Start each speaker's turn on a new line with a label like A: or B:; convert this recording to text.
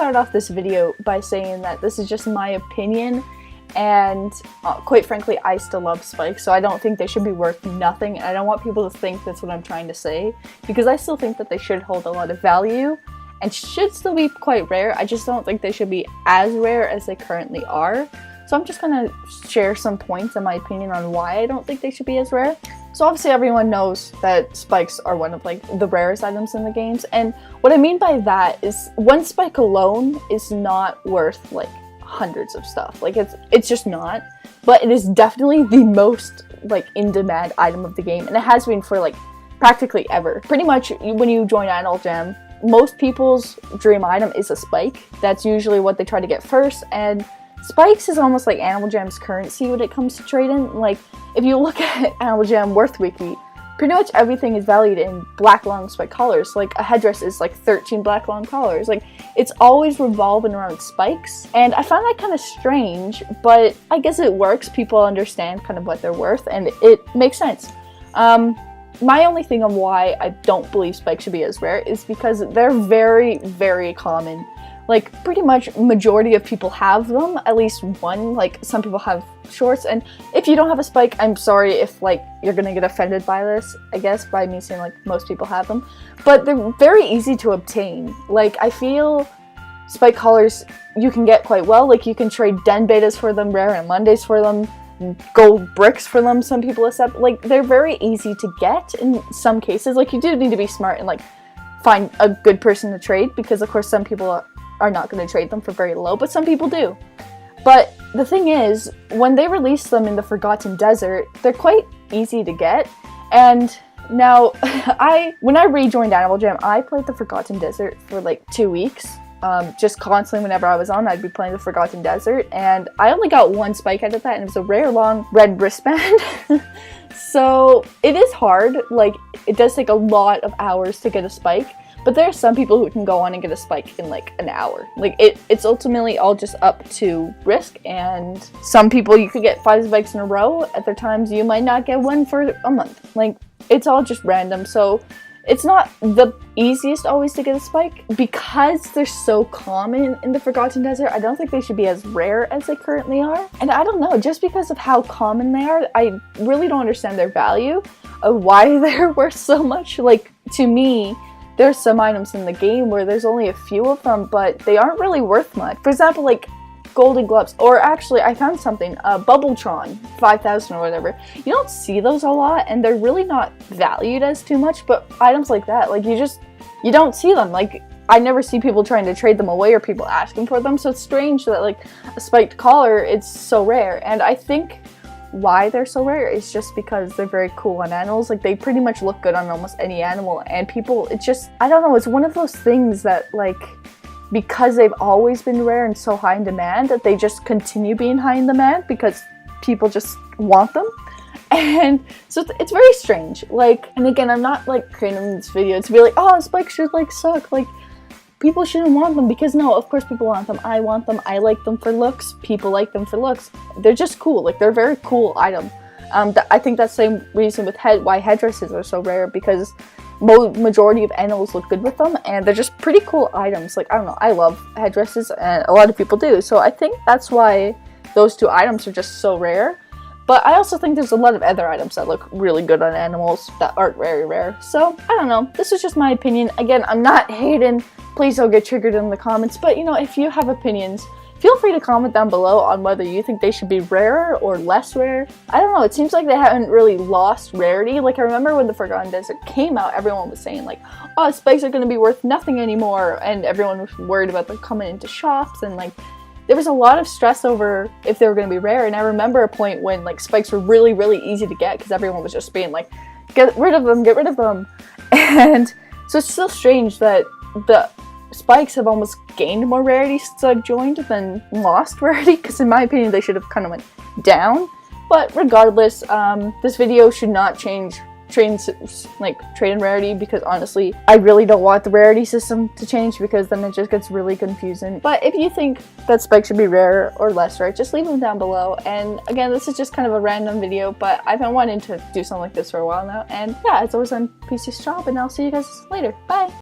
A: start off this video by saying that this is just my opinion, and quite frankly, I still love spikes, so I don't think they should be worth nothing, and I don't want people to think that's what I'm trying to say, because I still think that they should hold a lot of value and should still be quite rare. I just don't think they should be as rare as they currently are. So I'm just gonna share some points in my opinion on why I don't think they should be as rare. So obviously everyone knows that spikes are one of like the rarest items in the games, and what I mean by that is one spike alone is not worth like hundreds of stuff. Like it's just not, but it is definitely the most like in demand item of the game, and it has been for like practically ever. Pretty much when you join Animal Jam, most people's dream item is a spike. That's usually what they try to get first, and spikes is almost like Animal Jam's currency when it comes to trading. Like, if you look at Animal Jam Worth Wiki, pretty much everything is valued in black long spike collars. Like, a headdress is like 13 black long collars. Like, it's always revolving around spikes, and I find that kind of strange, but I guess it works. People understand kind of what they're worth, and it makes sense. My only thing on why I don't believe spikes should be as rare is because they're very, very common. Like, pretty much majority of people have them, at least one. Like, some people have shorts, and if you don't have a spike, I'm sorry if, like, you're gonna get offended by this, I guess, by me saying, like, most people have them. But they're very easy to obtain. Like, I feel spike collars you can get quite well. Like, you can trade Den betas for them, rare and Mondays for them, gold bricks for them, some people accept. Like, they're very easy to get in some cases. Like, you do need to be smart and, like, find a good person to trade, because, of course, some people are not going to trade them for very low, but some people do. But the thing is, when they release them in the Forgotten Desert, they're quite easy to get. And now, when I rejoined Animal Jam, I played the Forgotten Desert for like 2 weeks. Just constantly, whenever I was on, I'd be playing the Forgotten Desert, and I only got one spike out of that, and it was a rare long red wristband. So it is hard. Like, it does take a lot of hours to get a spike. But there are some people who can go on and get a spike in like an hour. Like, it's ultimately all just up to risk, and some people you could get 5 spikes in a row. Other times you might not get one for a month. Like, it's all just random. So it's not the easiest always to get a spike. Because they're so common in the Forgotten Desert, I don't think they should be as rare as they currently are. And I don't know, just because of how common they are, I really don't understand their value of why they're worth so much. Like, to me, there's some items in the game where there's only a few of them, but they aren't really worth much. For example, like golden gloves, or actually I found something, Bubbletron 5000 or whatever. You don't see those a lot, and they're really not valued as too much, but items like that, like you don't see them. Like, I never see people trying to trade them away or people asking for them, so it's strange that like a spiked collar, it's so rare. And I think why they're so rare is just because they're very cool on animals. Like, they pretty much look good on almost any animal, and people, it's just, I don't know, it's one of those things that, like, because they've always been rare and so high in demand, that they just continue being high in demand because people just want them. And so it's very strange. Like, and again, I'm not like creating this video to be like, oh, spikes should like suck, like people shouldn't want them, because no, of course people want them. I want them. I like them for looks. People like them for looks. They're just cool. Like, they're a very cool item. I think that's the same reason with why headdresses are so rare, because majority of animals look good with them, and they're just pretty cool items. Like, I don't know, I love headdresses, and a lot of people do. So I think that's why those two items are just so rare. But I also think there's a lot of other items that look really good on animals that aren't very rare. So, I don't know. This is just my opinion. Again, I'm not hating. Please don't get triggered in the comments. But, you know, if you have opinions, feel free to comment down below on whether you think they should be rarer or less rare. I don't know. It seems like they haven't really lost rarity. Like, I remember when the Forgotten Desert came out, everyone was saying, like, oh, spikes are going to be worth nothing anymore. And everyone was worried about them coming into shops, and, like, there was a lot of stress over if they were going to be rare. And I remember a point when, like, spikes were really, really easy to get because everyone was just being like, get rid of them, get rid of them. And so it's still strange that the spikes have almost gained more rarity since I've joined than lost rarity, because in my opinion they should have kind of went down. But regardless, this video should not change trade rarity, because honestly I really don't want the rarity system to change, because then it just gets really confusing. But if you think that spikes should be rare or less rare, just leave them down below. And again, this is just kind of a random video, but I've been wanting to do something like this for a while now. And yeah, as always, I'm PC Shop, and I'll see you guys later. Bye!